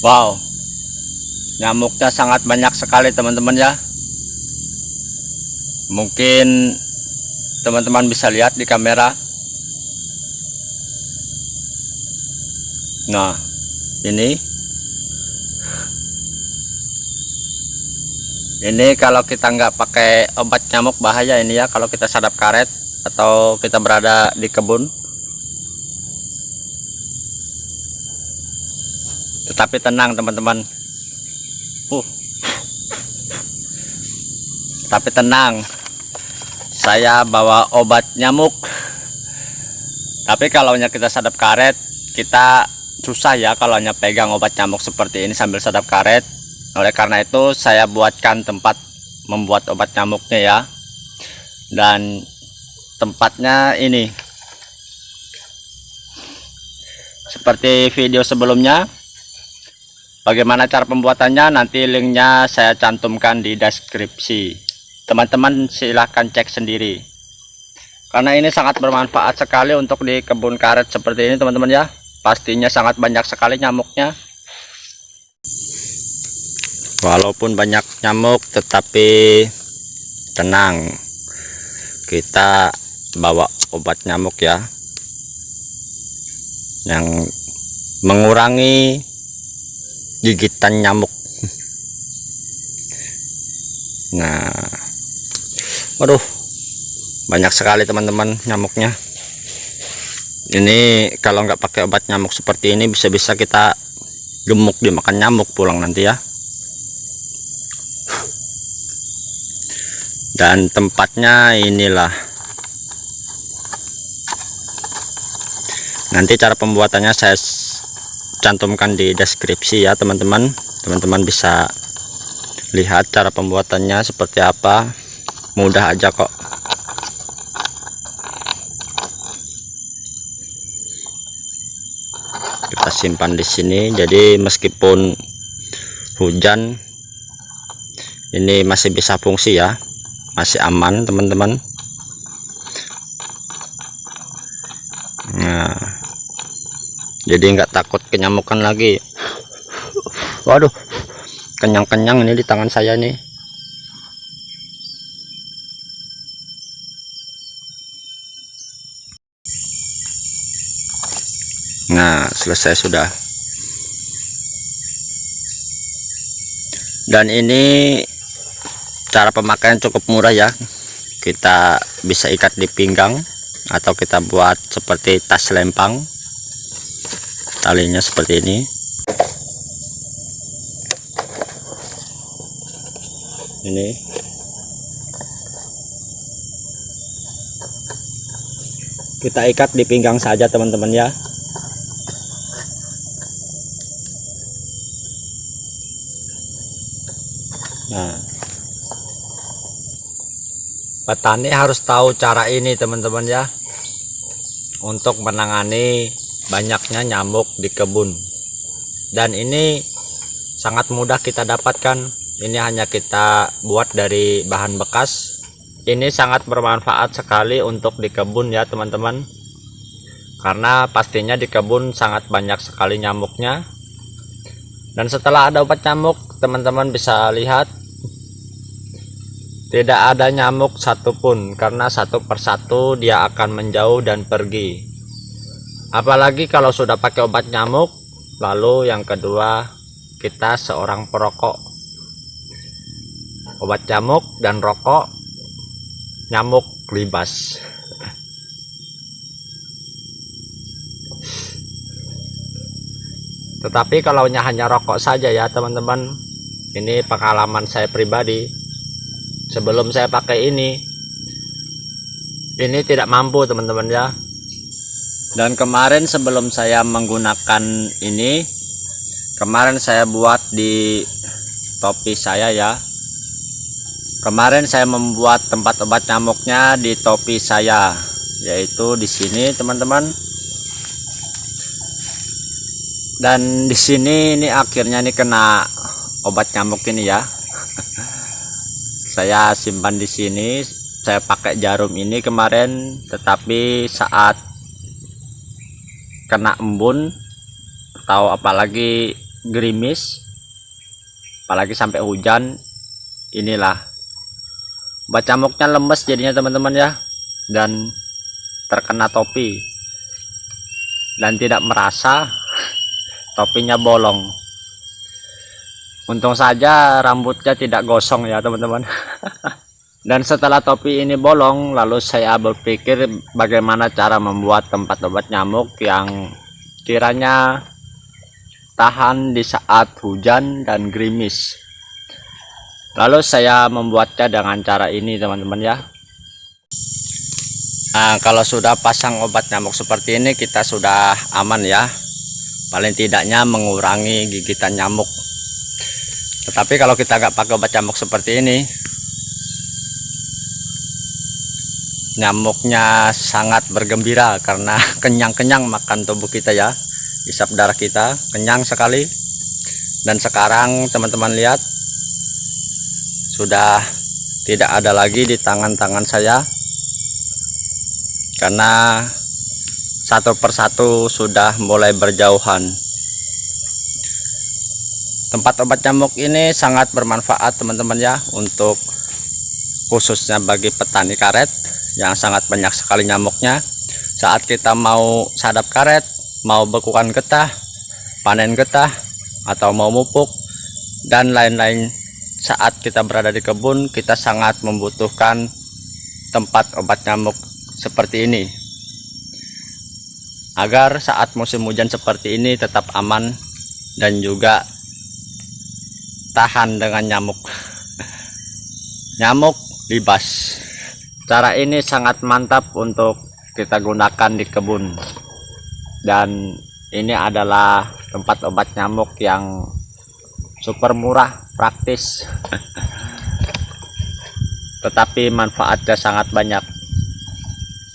Wow, nyamuknya sangat banyak sekali teman-teman ya. Mungkin teman-teman bisa lihat di kamera. Nah, ini kalau kita nggak pakai obat nyamuk bahaya ini ya, kalau kita sadap karet atau kita berada di kebun. Tetapi tenang teman-teman. Tapi tenang, saya bawa obat nyamuk. Tapi kalau kita sadap karet, kita susah ya kalau hanya pegang obat nyamuk seperti ini sambil sadap karet. Oleh karena itu saya buatkan tempat membuat obat nyamuknya ya. Dan tempatnya ini seperti video sebelumnya. Bagaimana cara pembuatannya, nanti linknya saya cantumkan di deskripsi. Teman-teman silahkan cek sendiri, karena ini sangat bermanfaat sekali untuk di kebun karet seperti ini teman-teman ya. Pastinya sangat banyak sekali nyamuknya. Walaupun banyak nyamuk, tetapi tenang, kita bawa obat nyamuk ya, yang mengurangi gigitan nyamuk. Nah, waduh, banyak sekali teman-teman nyamuknya. Ini kalau nggak pakai obat nyamuk seperti ini, bisa-bisa kita gemuk dimakan nyamuk pulang nanti ya. Dan tempatnya inilah. Nanti cara pembuatannya saya cantumkan di deskripsi ya teman-teman. Teman-teman bisa lihat cara pembuatannya seperti apa. Mudah aja kok. Kita simpan di sini, jadi meskipun hujan ini masih bisa fungsi ya, masih aman teman-teman. Nah, jadi nggak takut kenyamukan lagi. Waduh, kenyang-kenyang ini di tangan saya nih. Nah, selesai sudah. Dan ini cara pemakaian cukup murah ya. Kita bisa ikat di pinggang atau kita buat seperti tas lempang. Talinya seperti ini. Ini kita ikat di pinggang saja teman-teman ya. Nah, petani harus tahu cara ini teman-teman ya, untuk menangani banyaknya nyamuk di kebun. Dan ini sangat mudah kita dapatkan. Ini hanya kita buat dari bahan bekas. Ini sangat bermanfaat sekali untuk di kebun ya teman-teman, karena pastinya di kebun sangat banyak sekali nyamuknya. Dan setelah ada obat nyamuk, teman-teman bisa lihat tidak ada nyamuk satupun, karena satu persatu dia akan menjauh dan pergi. Apalagi kalau sudah pakai obat nyamuk. Lalu yang kedua, kita seorang perokok. Obat nyamuk dan rokok, nyamuk libas. Tetapi kalau hanya rokok saja ya teman-teman, ini pengalaman saya pribadi. Sebelum saya pakai ini tidak mampu teman-teman ya. Dan kemarin sebelum saya menggunakan ini, kemarin saya buat di topi saya ya. Kemarin saya membuat tempat obat nyamuknya di topi saya, yaitu di sini teman-teman. Dan di sini ini akhirnya nih kena obat nyamuk ini ya. Saya simpan di sini, saya pakai jarum ini kemarin, tetapi saat kena embun atau apalagi gerimis, apalagi sampai hujan, inilah obat nyamuknya lemes jadinya teman-teman ya, dan terkena topi dan tidak merasa topinya bolong. Untung saja rambutnya tidak gosong ya teman-teman. Dan setelah topi ini bolong, lalu saya berpikir bagaimana cara membuat tempat obat nyamuk yang kiranya tahan di saat hujan dan gerimis. Lalu saya membuatnya dengan cara ini teman-teman ya. Nah, kalau sudah pasang obat nyamuk seperti ini, kita sudah aman ya, paling tidaknya mengurangi gigitan nyamuk. Tetapi kalau kita nggak pakai obat nyamuk seperti ini, nyamuknya sangat bergembira karena kenyang-kenyang makan tubuh kita ya, isap darah kita kenyang sekali. Dan sekarang teman-teman lihat, sudah tidak ada lagi di tangan-tangan saya karena satu persatu sudah mulai berjauhan. Tempat obat nyamuk ini sangat bermanfaat teman-teman ya, untuk khususnya bagi petani karet yang sangat banyak sekali nyamuknya. Saat kita mau sadap karet, mau bekukan getah, panen getah, atau mau mupuk dan lain-lain, saat kita berada di kebun, kita sangat membutuhkan tempat obat nyamuk seperti ini agar saat musim hujan seperti ini tetap aman dan juga tahan dengan nyamuk. Nyamuk libas. Cara ini sangat mantap untuk kita gunakan di kebun, dan ini adalah tempat obat nyamuk yang super murah, praktis, tetapi manfaatnya sangat banyak.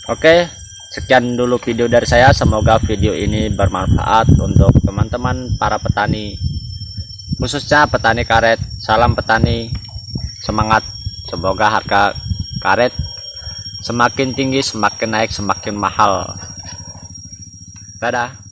Oke, sekian dulu video dari saya. Semoga video ini bermanfaat untuk teman-teman para petani, khususnya petani karet. Salam petani, semangat. Semoga harga karet semakin tinggi, semakin naik, semakin mahal. Dadah.